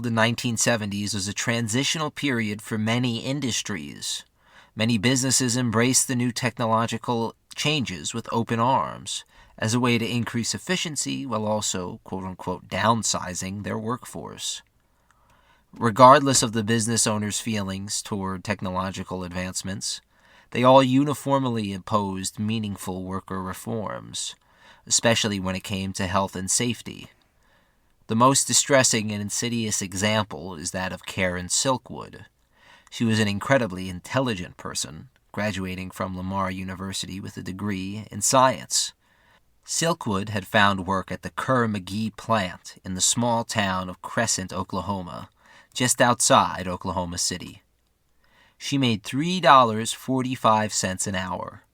The 1970s was a transitional period for many industries. Many businesses embraced the new technological changes with open arms as a way to increase efficiency while also, quote-unquote, downsizing their workforce. Regardless of the business owners' feelings toward technological advancements, they all uniformly opposed meaningful worker reforms, especially when it came to health and safety. The most distressing and insidious example is that of Karen Silkwood. She was an incredibly intelligent person, graduating from Lamar University with a degree in science. Silkwood had found work at the Kerr-McGee plant in the small town of Crescent, Oklahoma, just outside Oklahoma City. She made $3.45 an hour,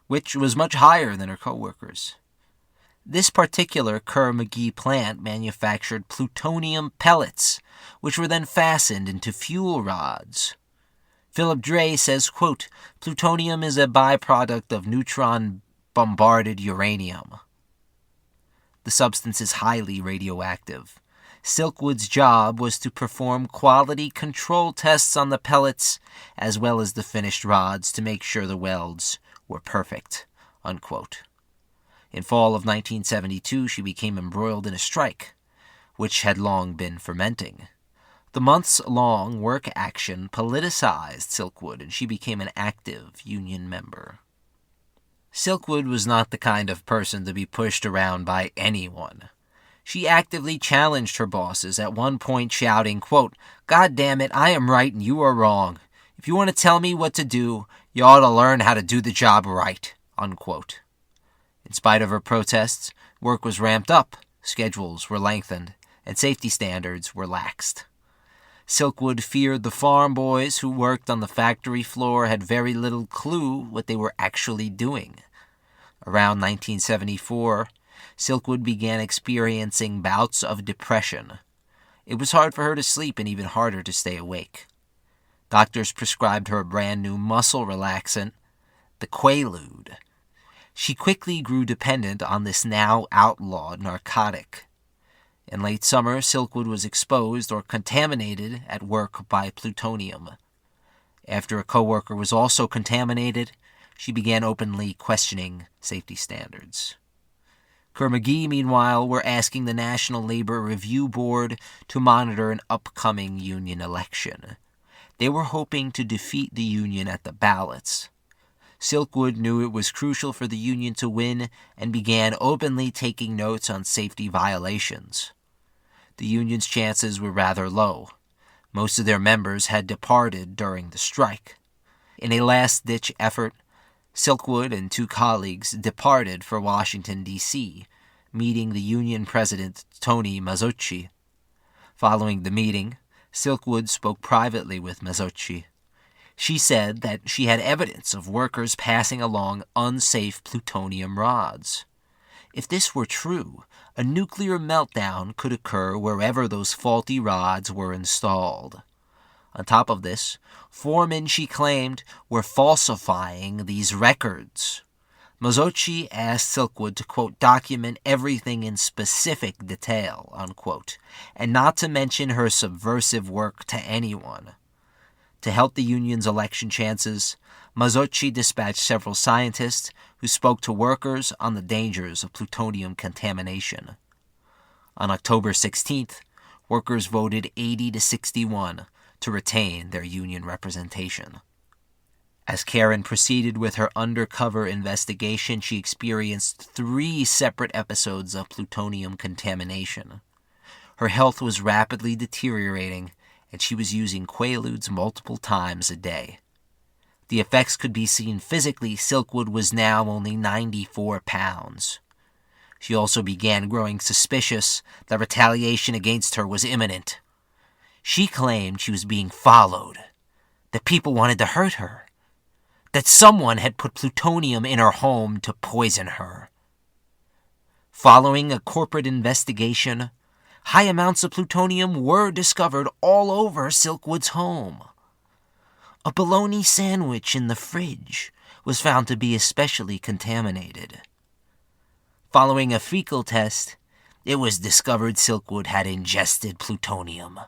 which was much higher than her coworkers. This particular Kerr-McGee plant manufactured plutonium pellets, which were then fastened into fuel rods. Philip Dray says, quote, "Plutonium is a byproduct of neutron-bombarded uranium." The substance is highly radioactive. Silkwood's job was to perform quality control tests on the pellets as well as the finished rods to make sure the welds were perfect, unquote. In fall of 1972, she became embroiled in a strike, which had long been fermenting. The months-long work action politicized Silkwood, and she became an active union member. Silkwood was not the kind of person to be pushed around by anyone. She actively challenged her bosses, at one point shouting, quote, "God damn it, I am right and you are wrong. If you want to tell me what to do, you ought to learn how to do the job right," unquote. In spite of her protests, work was ramped up, schedules were lengthened, and safety standards were laxed. Silkwood feared the farm boys who worked on the factory floor had very little clue what they were actually doing. Around 1974, Silkwood began experiencing bouts of depression. It was hard for her to sleep and even harder to stay awake. Doctors prescribed her a brand new muscle relaxant, the Quaalude. She quickly grew dependent on this now outlawed narcotic. In late summer, Silkwood was exposed or contaminated at work by plutonium. After a coworker was also contaminated, she began openly questioning safety standards. Kerr-McGee, meanwhile, were asking the National Labor Review Board to monitor an upcoming union election. They were hoping to defeat the union at the ballots. Silkwood knew it was crucial for the union to win and began openly taking notes on safety violations. The union's chances were rather low. Most of their members had departed during the strike. In a last-ditch effort, Silkwood and two colleagues departed for Washington, D.C., meeting the union president, Tony Mazzocchi. Following the meeting, Silkwood spoke privately with Mazzocchi. She said that she had evidence of workers passing along unsafe plutonium rods. If this were true, a nuclear meltdown could occur wherever those faulty rods were installed. On top of this, foremen, she claimed, were falsifying these records. Mazzocchi asked Silkwood to, quote, "document everything in specific detail," unquote, and not to mention her subversive work to anyone. To help the union's election chances, Mazzocchi dispatched several scientists who spoke to workers on the dangers of plutonium contamination. On October 16th, workers voted 80-61 to retain their union representation. As Karen proceeded with her undercover investigation, she experienced 3 separate episodes of plutonium contamination. Her health was rapidly deteriorating, and she was using Quaaludes multiple times a day. The effects could be seen physically. Silkwood was now only 94 pounds. She also began growing suspicious that retaliation against her was imminent. She claimed she was being followed, that people wanted to hurt her, that someone had put plutonium in her home to poison her. Following a corporate investigation, high amounts of plutonium were discovered all over Silkwood's home. A bologna sandwich in the fridge was found to be especially contaminated. Following a fecal test, it was discovered Silkwood had ingested plutonium.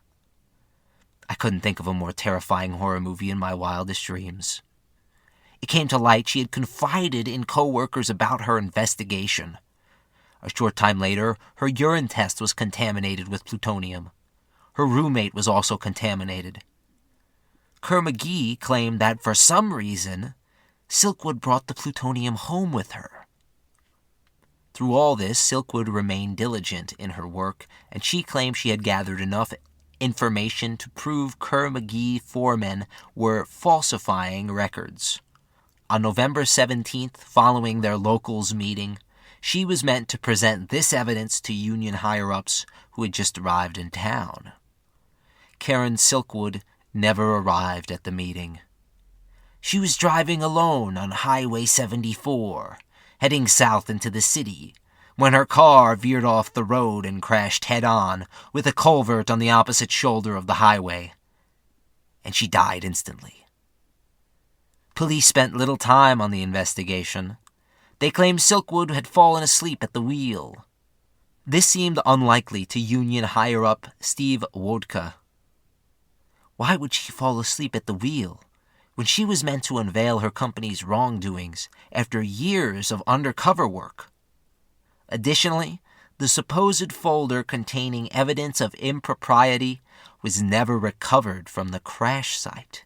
couldn't think of a more terrifying horror movie in my wildest dreams. It came to light she had confided in co-workers about her investigation. A short time later, her urine test was contaminated with plutonium. Her roommate was also contaminated. Kerr McGee claimed that for some reason, Silkwood brought the plutonium home with her. Through all this, Silkwood remained diligent in her work, and she claimed she had gathered enough information to prove Kerr McGee foremen were falsifying records. On November 17th, following their locals meeting, she was meant to present this evidence to union higher-ups who had just arrived in town. Karen Silkwood never arrived at the meeting. She was driving alone on Highway 74, heading south into the city, when her car veered off the road and crashed head-on with a culvert on the opposite shoulder of the highway, and she died instantly. Police spent little time on the investigation. They claimed Silkwood had fallen asleep at the wheel. This seemed unlikely to union higher-up Steve Wodka. Why would she fall asleep at the wheel when she was meant to unveil her company's wrongdoings after years of undercover work? Additionally, the supposed folder containing evidence of impropriety was never recovered from the crash site.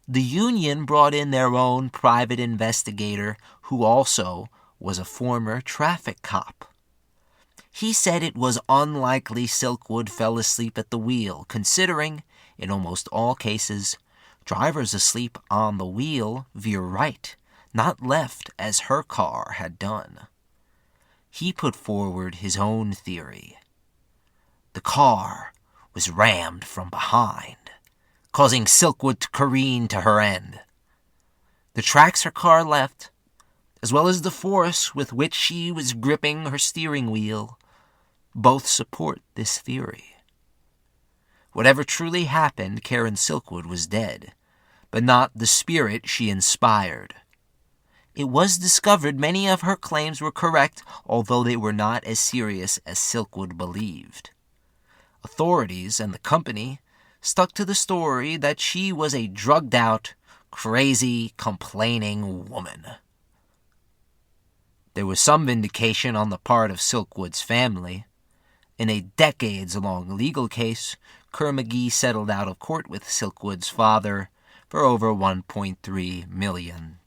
The union brought in their own private investigator, who also was a former traffic cop. He said it was unlikely Silkwood fell asleep at the wheel, considering, in almost all cases, drivers asleep on the wheel veer right, not left as her car had done. He put forward his own theory. The car was rammed from behind, causing Silkwood to careen to her end. The tracks her car left, as well as the force with which she was gripping her steering wheel, both support this theory. Whatever truly happened, Karen Silkwood was dead, but not the spirit she inspired. It was discovered many of her claims were correct, although they were not as serious as Silkwood believed. Authorities and the company stuck to the story that she was a drugged-out, crazy, complaining woman. There was some vindication on the part of Silkwood's family. In a decades-long legal case, Kerr McGee settled out of court with Silkwood's father for over $1.3 million.